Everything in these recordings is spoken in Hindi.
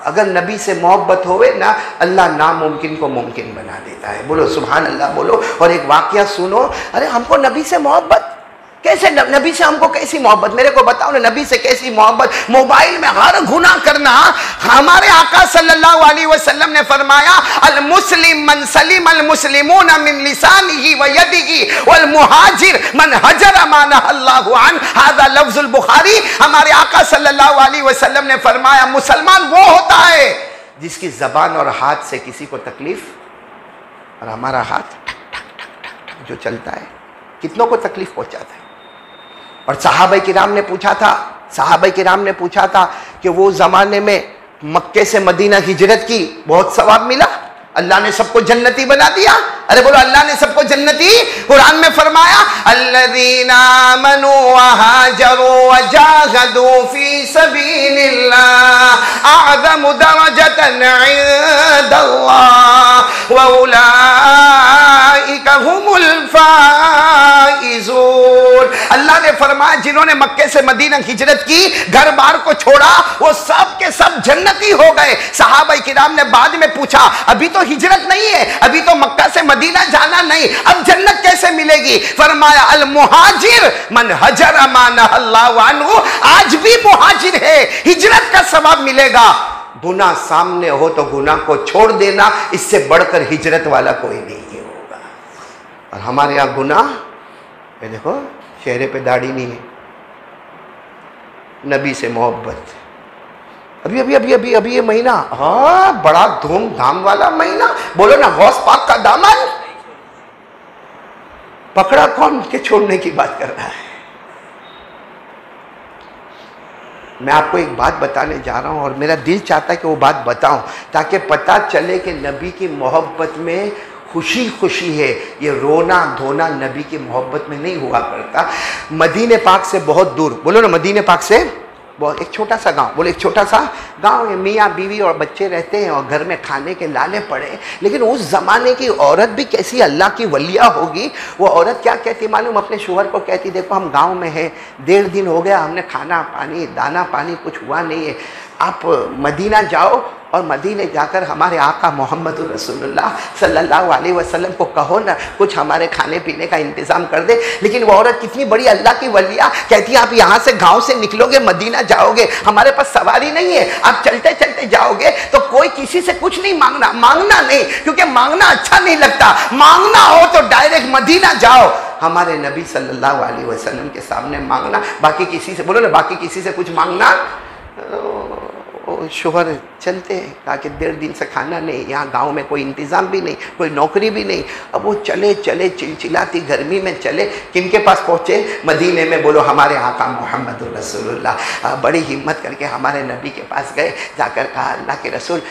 अगर नबी से मोहब्बत होवे ना, अल्लाह नामुमकिन को मुमकिन बना देता है। बोलो सुभान अल्लाह बोलो। और एक वाकया सुनो, अरे हमको नबी से मोहब्बत कैसे, नबी से हमको कैसी मोहब्बत, मेरे को बताओ ना, नबी से कैसी मोहब्बत। मोबाइल में हर गुनाह करना। हमारे आका सल्लल्लाहु अलैहि वसल्लम ने फरमाया, अल मुस्लिम मन सलिम अल मुस्लिमून मिन लिसानिही व यदिही वल मुहाजिर मन हजर मा नहल्लाहु अन। हादा लफ्जुल बुखारी। हमारे आका सल्लल्लाहु अलैहि वसल्लम ने फरमाया, मुसलमान वो होता है जिसकी जबान और हाथ से किसी को तकलीफ, और हमारा हाथ ठक ठक ठक ठक ठक जो चलता है कितनों को तकलीफ पहुंचाता है। और सहाबा किराम ने पूछा था कि वो जमाने में मक्के से मदीना हिजरत की बहुत सवाब मिला, अल्लाह ने सबको जन्नती बना दिया। अरे बोलो अल्लाह ने सबको जन्नती। कुरान में फरमाया, अल्लज़ीना आमनू व हाजरू व जाहदू फी सबीलिल्लाह अअज़मु दरजतन इंदल्लाह व उलाइका हुमुल फाइज़ून। अल्लाह ने फरमाया, जिन्होंने मक्के से मदीना हिजरत की, घर बार को छोड़ा, वो सब के सब जन्नती हो गए। सहाबा किराम ने बाद में पूछा, अभी तो हिजरत नहीं है, अभी तो मक्का से मदीना जाना नहीं, अब जन्नत कैसे मिलेगी? फरमाया, अल मुहाजिर मन हजर मा नहल्लाहु अन्हु। आज भी मुहाजिर है, हिजरत का सवाब मिलेगा। गुनाह सामने हो तो गुनाह को छोड़ देना, इससे बढ़कर हिजरत वाला कोई नहीं होगा। और हमारे यहाँ गुनाह, ये देखो चेहरे पे दाढ़ी नहीं है, नबी से मोहब्बत। अभी ये महीना, हाँ बड़ा धूमधाम वाला महीना, बोलो ना गौस पाक का दामन पकड़ा कौन के छोड़ने की बात कर रहा है। मैं आपको एक बात बताने जा रहा हूं और मेरा दिल चाहता है कि वो बात बताऊं ताकि पता चले कि नबी की मोहब्बत में खुशी खुशी है। ये रोना धोना नबी की मोहब्बत में नहीं हुआ करता। मदीने पाक से बहुत दूर, बोलो ना मदीने पाक से बहुत, एक छोटा सा गांव, बोले एक छोटा सा गांव है, मियाँ बीवी और बच्चे रहते हैं और घर में खाने के लाले पड़े। लेकिन उस जमाने की औरत भी कैसी अल्लाह की वलिया होगी। वो औरत क्या कहती मालूम, अपने शोहर को कहती, देखो हम गांव में है, 1.5 दिन हो गया, हमने खाना पानी दाना पानी कुछ हुआ नहीं है, आप मदीना जाओ और मदीने जाकर हमारे आका मोहम्मद रसूलुल्लाह सल्लल्लाहु अलैहि वसल्लम को कहो ना कुछ हमारे खाने पीने का इंतज़ाम कर दे। लेकिन वो औरत कितनी बड़ी अल्लाह की वलिया, कहती है आप यहाँ से गांव से निकलोगे मदीना जाओगे, हमारे पास सवारी नहीं है, आप चलते चलते जाओगे तो कोई किसी से कुछ नहीं मांगना, मांगना नहीं, क्योंकि मांगना अच्छा नहीं लगता, मांगना हो तो डायरेक्ट मदीना जाओ, हमारे नबी सल्लल्लाहु अलैहि वसल्लम के सामने मांगना, बाकी किसी से, बोलो ना बाकी किसी से कुछ मांगना। शोहर चलते हैं, कहा कि 1.5 दिन से खाना नहीं, यहाँ गांव में कोई इंतज़ाम भी नहीं, कोई नौकरी भी नहीं। अब वो चले चले चिलचिलाती गर्मी में चले, किनके पास पहुँचे? मदीने में, बोलो हमारे आका मोहम्मद रसूलुल्लाह। बड़ी हिम्मत करके हमारे नबी के पास गए, जाकर कहा अल्लाह के रसूल,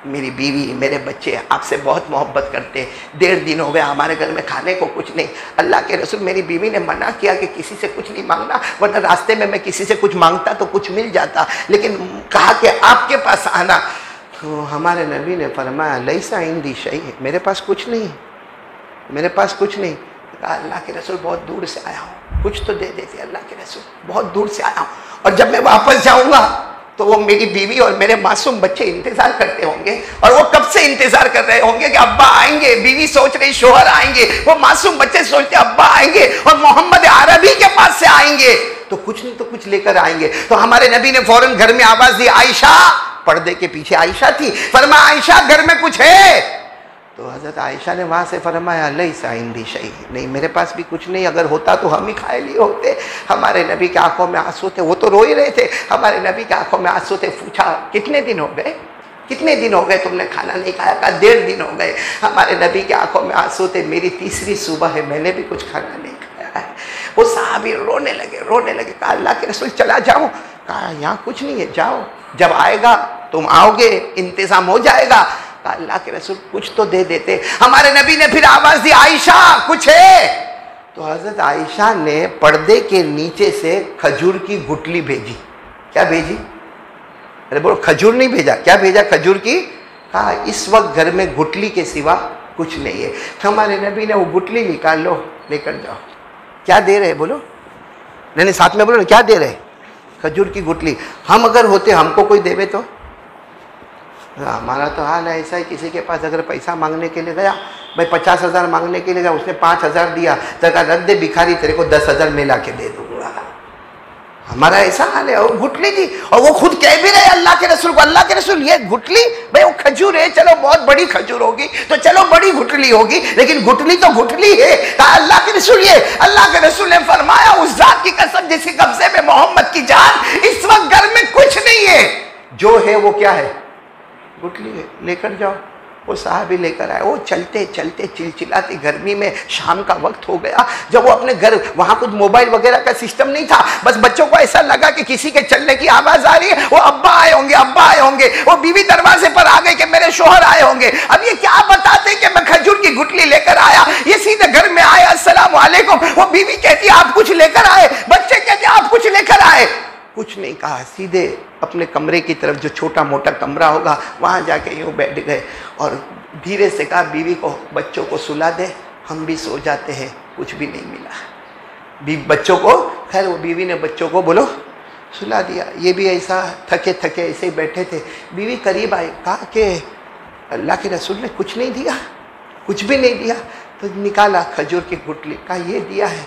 मेरी बीवी मेरे बच्चे आपसे बहुत मोहब्बत करते हैं, 1.5 दिन हो गया हमारे घर में खाने को कुछ नहीं। अल्लाह के रसूल, मेरी बीवी ने मना किया कि किसी से कुछ नहीं मांगना, वरना रास्ते में मैं किसी से कुछ मांगता तो कुछ मिल जाता, लेकिन कहा कि आपके पास आना। तो हमारे नबी ने फरमाया, लैसा इंदी शै, मेरे पास कुछ नहीं, मेरे पास कुछ नहीं। कहा अल्लाह के रसूल बहुत दूर से आया हूँ, कुछ तो दे देते अल्लाह के रसूल, बहुत दूर से आया हूँ, और जब मैं वापस जाऊँगा तो वो मेरी बीवी और मेरे मासूम बच्चे इंतजार करते होंगे, और वो कब से इंतजार कर रहे होंगे कि अब्बा आएंगे, बीवी सोच रही शोहर आएंगे, वो मासूम बच्चे सोचते अब्बा आएंगे और मोहम्मद अरबी के पास से आएंगे तो कुछ नहीं तो कुछ लेकर आएंगे। तो हमारे नबी ने फौरन घर में आवाज दी, आयशा, पर्दे के पीछे आयशा थी, फरमाया आयशा घर में कुछ है? तो हजरत आयशा ने वहाँ से फरमाया, लैसा इंदी शै, नहीं मेरे पास भी कुछ नहीं, अगर होता तो हम ही खाए लिए होते। हमारे नबी की आंखों में आंसू थे, वो तो रो ही रहे थे, हमारे नबी की आंखों में आंसू थे। पूछा कितने दिन हो गए, कितने दिन हो गए तुमने खाना नहीं खाया? कहा 1.5 दिन हो गए। हमारे नबी की आंखों में आंसू थे, मेरी तीसरी सुबह है, मैंने भी कुछ खाना नहीं खाया है। वो साहबी रोने लगे। कहा अल्लाह के रसूल चला जाऊँ? कहा यहाँ कुछ नहीं है, जाओ, जब आएगा तुम आओगे इंतजाम हो जाएगा। अल्लाह के रसूल कुछ तो दे देते। हमारे नबी ने फिर आवाज दी, आयशा कुछ है? तो हजरत आयशा ने पर्दे के नीचे से खजूर की गुठली भेजी। क्या भेजी? अरे बोलो खजूर नहीं भेजा, क्या भेजा? खजूर की। कहा इस वक्त घर में गुठली के सिवा कुछ नहीं है। हमारे नबी ने वो गुठली निकाल लो, लेकर जाओ। क्या दे रहे? बोलो नहीं, साथ में बोलो क्या दे रहे? खजूर की गुठली। हम अगर होते, हमको कोई देवे तो हमारा तो हाल है ऐसा ही, किसी के पास अगर पैसा मांगने के लिए गया, भाई 50,000 मांगने के लिए गया, उसने 5,000 दिया, तो कहा रख दे भिखारी, तेरे को 10,000 मैं ला के दे दूंगा। हमारा ऐसा हाल है। और गुठली दी, और वो खुद कह भी रहे अल्लाह के रसूल को, अल्लाह के रसूल ये गुठली, भाई वो खजूर है, चलो बहुत बड़ी खजूर होगी तो चलो बड़ी गुठली होगी, लेकिन गुठली तो गुठली है। कहा अल्लाह के रसूल ये, अल्लाह के रसूल ने फरमाया उस जात की कसम जिसके कब्जे में मोहम्मद की जान, इस वक्त घर में कुछ नहीं है, जो है वो क्या है, गुठली है, लेकर जाओ। वो साहब ही लेकर आए। वो चलते चलते चिलचिलाती गर्मी में शाम का वक्त हो गया, जब वो अपने घर, वहां कुछ मोबाइल वगैरह का सिस्टम नहीं था, बस बच्चों को ऐसा लगा कि किसी के चलने की आवाज आ रही है, वो अब्बा आए होंगे, अब्बा आए होंगे। वो बीवी दरवाजे पर आ गई कि मेरे शोहर आए होंगे। अब ये क्या बताते कि मैं खजूर की गुठली लेकर आया, ये सीधे घर में आए, अस्सलाम वालेकुम। वो बीवी कहती आप कुछ लेकर आए, बच्चे कहते आप कुछ लेकर आए, कुछ नहीं कहा, सीधे अपने कमरे की तरफ, जो छोटा मोटा कमरा होगा वहां जाके यूं बैठ गए और धीरे से कहा बीवी को, बच्चों को सुला दे, हम भी सो जाते हैं। कुछ भी नहीं मिला बच्चों को। खैर वो बीवी ने बच्चों को बोलो सुला दिया। ये भी ऐसा थके थके ऐसे ही बैठे थे। बीवी करीब आई, कहा कि अल्लाह के रसूल ने कुछ नहीं दिया, कुछ भी नहीं दिया। तो निकाला खजूर की गुठली, कहा ये दिया है।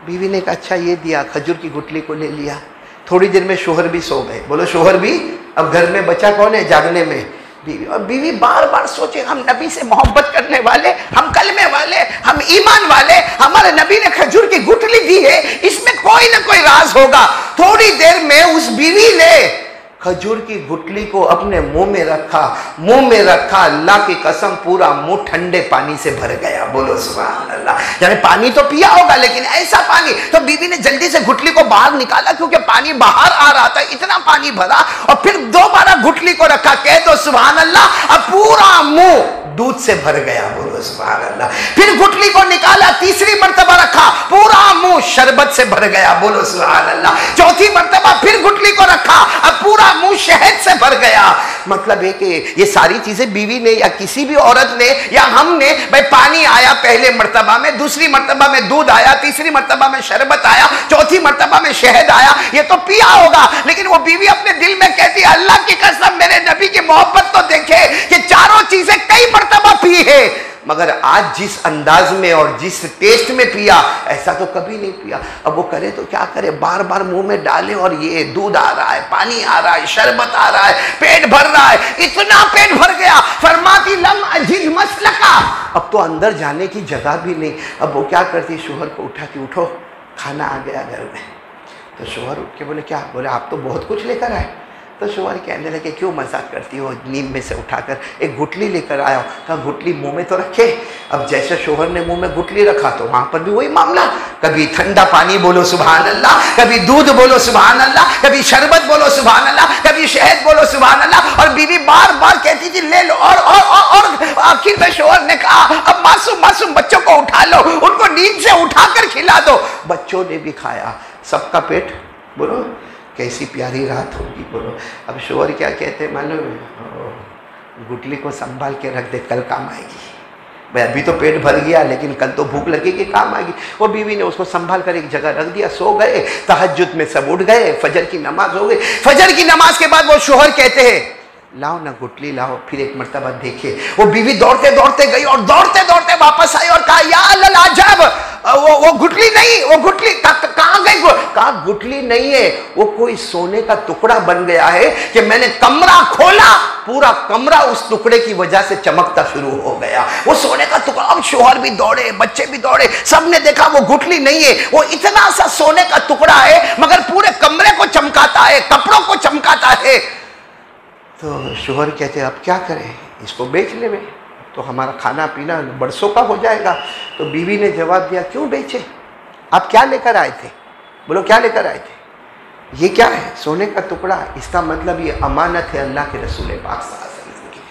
बीवी ने कहा अच्छा ये दिया, खजूर की गुठली को ले लिया। थोड़ी देर में शोहर भी सो गए। बोलो शोहर भी। अब घर में बचा कौन है जागने में? बीवी। और बीवी बार बार सोचे हम नबी से मोहब्बत करने वाले, हम कलमे वाले, हम ईमान वाले, हमारे नबी ने खजूर की गुठली दी है, इसमें कोई ना कोई राज होगा। थोड़ी देर में उस बीवी ने खजूर की गुठली को अपने मुंह में रखा, मुंह में रखा, अल्लाह की कसम पूरा मुंह ठंडे पानी से भर गया। बोलो सुभान अल्लाह। यानी पानी तो पिया होगा लेकिन ऐसा पानी। तो बीवी ने जल्दी से गुठली को बाहर निकाला क्योंकि पानी बाहर आ रहा था, इतना पानी भरा और फिर दोबारा गुठली को रखा। कह दो सुभान अल्लाह। अब पूरा मुंह दूध से भर गया। बोलो सुभान अल्लाह। फिर गुठली को निकाला, तीसरी मर्तबा रखा, पूरा मुंह शरबत से भर गया। बोलो सुभान अल्लाह। चौथी मर्तबा फिर गुठली को रखा, अब पूरा मुंह शहद से भर गया। मतलब है कि ये सारी चीजें बीवी ने या किसी भी औरत ने या हमने, भाई पानी आया पहले मर्तबा में, दूसरी मर्तबा में दूध आया, तीसरी मर्तबा में शरबत आया, चौथी मर्तबा में शहद आया, ये तो पिया होगा। लेकिन वो बीवी अपने दिल में कहती है अल्लाह की कसम मेरे नबी की मोहब्बत तो देखे कि चारों चीजें कई मर्तबा पी है, मगर आज जिस अंदाज में और जिस टेस्ट में पिया ऐसा तो कभी नहीं पिया। अब वो करे तो क्या करे, बार बार मुंह में डाले और ये दूध आ रहा है, पानी आ रहा है, शरबत आ रहा है, पेट भर रहा है, इतना पेट भर गया। फरमाती लम अजिद मसलका, अब तो अंदर जाने की जगह भी नहीं। अब वो क्या करती, शोहर को उठाती, उठो खाना आ गया घर में। तो शोहर उठ के बोले क्या? बोले आप तो बहुत कुछ लेकर आए। तो शोहर कहने लगे क्यों मजाक करती हो, नींद में से उठाकर एक गुठली लेकर आया। कहा गुठली मुंह में तो रखे। अब जैसे शोहर ने मुंह में गुठली रखा तो वहां पर भी वही मामला, कभी ठंडा पानी बोलो सुभान अल्लाह, कभी दूध बोलो सुभान अल्लाह, कभी शरबत बोलो सुभान अल्लाह, कभी शहद बोलो सुभान अल्लाह। और बीवी बार बार कहती थी ले लो। और आखिर में शोहर ने कहा अब मासूम मासूम बच्चों को उठा लो, उनको नींद से उठाकर खिला दो। बच्चों ने भी खाया, सबका पेट, बोलो कैसी प्यारी रात होगी। बोलो अब शोहर क्या कहते हैं मालूम, गुठली को संभाल के रख दे, कल काम आएगी। भाई अभी तो पेट भर गया लेकिन कल तो भूख लगेगी, काम आएगी। वो बीवी ने उसको संभाल कर एक जगह रख दिया। सो गए, तहज्जुद में सब उठ गए, फजर की नमाज हो गई। फजर की नमाज के बाद वो शोहर कहते हैं लाओ ना गुठली लाओ। फिर एक मर्तबा देखे वो बीवी दौड़ते दौड़ते गई और दौड़ते दौड़ते वापस आई और कहा या अल्लाह अजब, वो गुठली नहीं, वो गुठली कहाँ गई? कहा गुठली नहीं है, वो कोई सोने का टुकड़ा बन गया है कि मैंने कमरा खोला, पूरा कमरा उस टुकड़े की वजह से चमकता शुरू हो गया, वो सोने का टुकड़ा। अब शोहर भी दौड़े, बच्चे भी दौड़े, सबने देखा वो गुठली नहीं है, वो इतना सा सोने का टुकड़ा है मगर पूरे कमरे को चमकाता है, कपड़ों को चमकाता है। तो शोहर कहते अब क्या करें, इसको बेच ले में तो हमारा खाना पीना बरसों का हो जाएगा। तो बीवी ने जवाब दिया क्यों बेचे, आप क्या लेकर आए थे? बोलो क्या लेकर आए थे? ये क्या है? सोने का टुकड़ा। इसका मतलब ये अमानत है अल्लाह के रसूल पाक सल्लल्लाहु अलैहि वसल्लम की,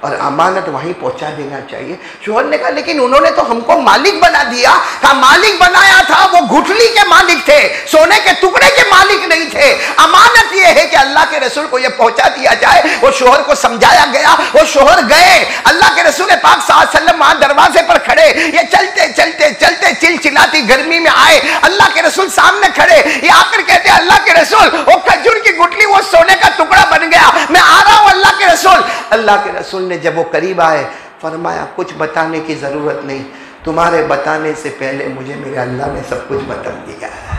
और अमानत वहीं पहुंचा देना चाहिए। शोहर ने कहा लेकिन उन्होंने तो हमको मालिक बना दिया। कहा मालिक बनाया था, वो गुठली के मालिक थे, सोने के टुकड़े के मालिक नहीं थे। अमानत ये है कि अल्लाह के रसूल को ये पहुंचा दिया जाए। वो शोहर को समझाया गया, वो शोहर गए, अल्लाह के रसूल पाक सल्लल्लाहु अलैहि वसल्लम वहां दरवाजे पर खड़े, ये चलते चलते चलते चिलचिलाती गर्मी में आए, अल्लाह के रसूल सामने खड़े, ये आकर कहते अल्लाह के रसूल वो खजूर की गुठली वो सोने का टुकड़ा बन गया, मैं आ रहा हूं अल्लाह के रसूल। अल्लाह के रसूल ने जब वो करीब आए फरमाया कुछ बताने की ज़रूरत नहीं, तुम्हारे बताने से पहले मुझे मेरे अल्लाह ने सब कुछ बता दिया है।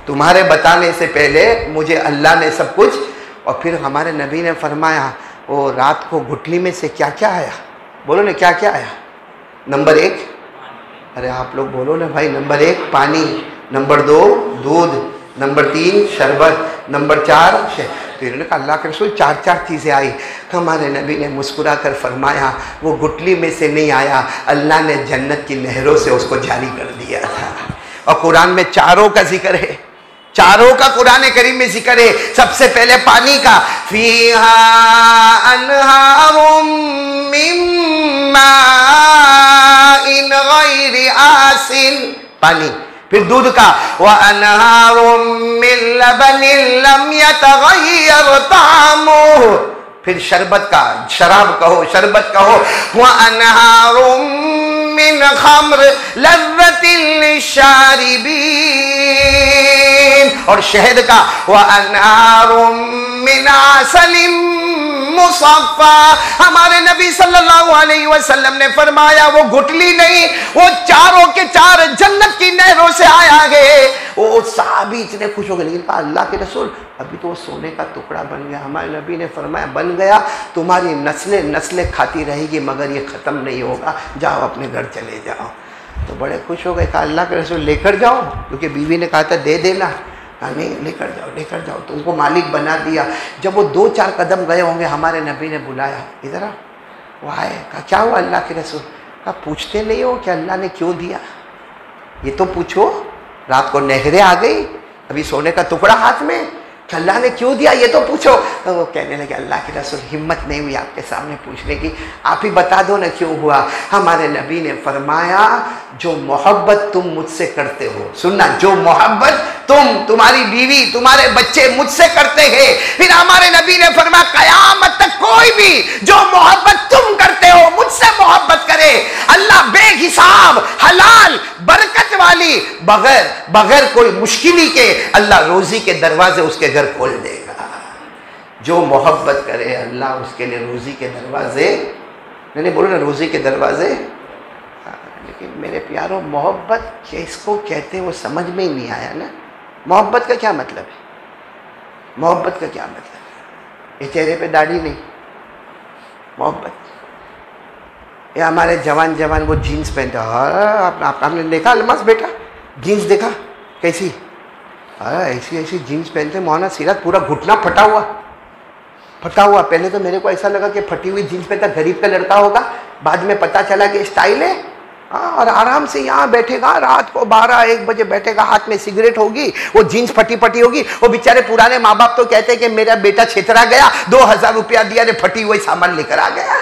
तुम्हारे बताने से पहले मुझे अल्लाह ने सब कुछ। और फिर हमारे नबी ने फरमाया वो रात को गुठली में से क्या क्या आया? बोलो ना क्या क्या आया? नंबर 1, अरे आप लोग बोलो ना भाई, नंबर 1 पानी, नंबर 2 दूध, नंबर 3 शरबत, नंबर 4 तो इन्होंने कहा अल्लाह के रसूल 4 चीज़ें आई। हमारे नबी ने मुस्कुरा कर फरमाया वो गुठली में से नहीं आया, अल्लाह ने जन्नत की नहरों से उसको जारी कर दिया था। और कुरान में चारों का जिक्र है, चारों का कुरान करीम में जिक्र है। सबसे पहले पानी का, फीहा अनहारुम मिन माइन गैरि आसिन, पानी। फिर दूध का, व अनहारुम मिन लबनिन लम यतगय्यर तामुहु। फिर शरबत का, शराब कहो शरबत कहो, व अनहारुम मिन खम्र लज़्ज़तिन लिशारिबीन। और शहद का, व अनहारुम मिन असलिम मुसफ़्फ़ा। हमारे नबी सल्लल्लाहु अलैहि वसल्लम ने फरमाया वो गुठली नहीं, वो चारों के चार जन्नत की नहरों से आया है। वो साहबी इतने खुश हो गए, लेकिन कहा अल्लाह के रसूल अभी तो वो सोने का टुकड़ा बन गया। हमारे नबी ने फरमाया बन गया, तुम्हारी नस्लें नस्लें खाती रहेगी मगर ये ख़त्म नहीं होगा, जाओ अपने घर चले जाओ। तो बड़े खुश हो गए, कहा अल्लाह के रसूल लेकर जाओ, क्योंकि बीवी ने कहा था दे देना। नहीं लेकर जाओ, तुमको मालिक बना दिया। जब वो 2-4 कदम गए होंगे हमारे नबी ने बुलाया, इधर आ। वो आए, कहा क्या हुआ अल्लाह के रसूल? कहा पूछते नहीं हो कि अल्लाह ने क्यों दिया? ये तो पूछो, रात को नहरें आ गई, अभी सोने का टुकड़ा हाथ में, अल्लाह ने क्यों दिया ये तो पूछो। तो वो कहने लगे अल्लाह के रसूल हिम्मत नहीं हुई आपके सामने पूछने की, आप ही बता दो ना क्यों हुआ। हमारे नबी ने फरमाया जो मोहब्बत तुम मुझसे करते हो, सुनना, जो मोहब्बत तुम्हारी बीवी तुम्हारे बच्चे मुझसे करते हैं। फिर हमारे नबी ने फरमाया कयामत तक कोई भी जो मोहब्बत तुम करते हो मुझसे मोहब्बत करे, अल्लाह बेहिसाब हलाल बरकत वाली बगैर कोई मुश्किली के अल्लाह रोजी के दरवाजे उसके घर खोल देगा। जो मोहब्बत करे अल्लाह उसके लिए रोजी के दरवाजे, नहीं बोलो ना रोजी के दरवाजे। लेकिन मेरे प्यारों मोहब्बत किसको कहते हैं वो समझ में ही नहीं आया ना। मोहब्बत का क्या मतलब है? मोहब्बत का क्या मतलब है? ये चेहरे पे दाढ़ी नहीं, मोहब्बत। ये हमारे जवान वो जीन्स पहनते, आपने देखा अलमास बेटा जीन्स देखा कैसी? ऐसी जीन्स पहनते मौलाना सीरत, पूरा घुटना फटा हुआ। पहले तो मेरे को ऐसा लगा कि फटी हुई जीन्स पहनता गरीब का लड़का होगा, बाद में पता चला कि स्टाइल है। और आराम से यहाँ बैठेगा, रात को 12-1 बजे बैठेगा, हाथ में सिगरेट होगी, वो जीन्स फटी होगी। वो बेचारे पुराने माँ बाप तो कहते हैं कि मेरा बेटा छेतरा गया, 2000 रुपया दिया ने फटी हुई सामान लेकर आ गया।